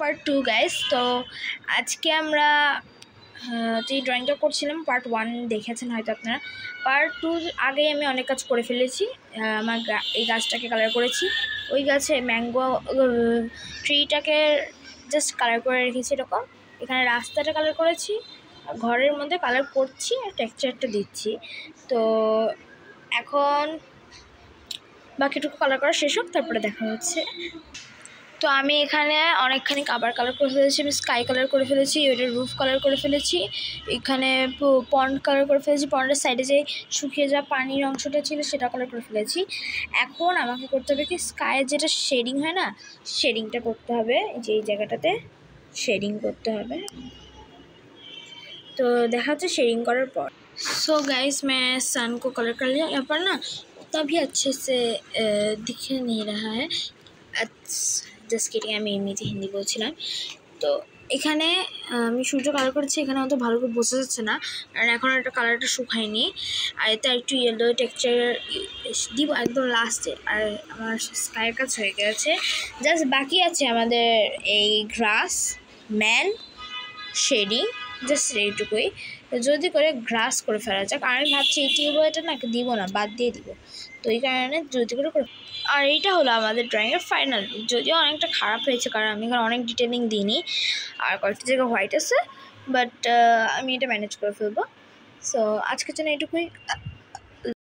Part 2 guys. তো আজকে আমরা যে ড্রয়িংটা করছিলাম পার্ট 1 দেখেছেন হয়তো আপনারা। পার্ট 2 আগে আমি অনেক কাজ করে ফেলেছি। আমার এই গাছটাকে কালার করেছি, ওই গাছে ম্যাঙ্গো ট্রিটাকে জাস্ট কালার করে রেখেছি এরকম। এখানে রাস্তাটা কালার করেছি, ঘরের মধ্যে কালার করছি আর টেক্সচারটা দিচ্ছি। তো এখন বাকিটুকু কালার করা শেষ হোক, তারপরে দেখা হচ্ছে। তো আমি এখানে অনেকখানি কাবার কালার করে ফেলেছি, আমি স্কাই কালার করে ফেলেছি, ওইটা রুফ কালার করে ফেলেছি, এখানে পন্ড কালার করে ফেলেছি, পন্ডের সাইডে যে শুকিয়ে যাওয়া পানির অংশটা ছিল সেটা কালার করে ফেলেছি। এখন আমাকে করতে হবে কি, স্কাইয়ের যেটা শেডিং হয় না, শেডিংটা করতে হবে, যে এই জায়গাটাতে শেডিং করতে হবে। तो देखा হচ্ছে शेडिंग करार पर। सो गाइस मैं सन को कलर कर लिया, यहाँ पर ना तभी अच्छे से दिख नहीं रहा है। জাস্ট কিডিং, আমি এমনিতে হিন্দি বলছিলাম। তো এখানে আমি সূর্য কালার করেছি, এখানে অত ভালো করে বোঝা যাচ্ছে না কারণ এখন একটা কালারটা শুকায়নি, আর এতে একটু ইয়েলো টেক্সচার দিব একদম লাস্টে। আর আমার স্কাইয়ের কাজ হয়ে গেছে, জাস্ট বাকি আছে আমাদের এই গ্রাস ম্যান শেডিং, জাস্ট এইটুকুই। যদি করে গ্রাস করে ফেলা যাক, আর আমি ভাবছি এই টিউবওয়েলটা না দিব না, বাদ দিয়ে দিব, তো এই কারণে যদি করে। আর এইটা হলো আমাদের ড্রয়িংয়ের ফাইনাল লুক। যদিও অনেকটা খারাপ হয়েছে কারণ আমি এখানে অনেক ডিটেলিং দিইনি, আর কয়েকটা জায়গায় হোয়াইট আছে, বাট আমি এটা ম্যানেজ করে ফেলবো। সো আজকের জন্য এইটুকুই।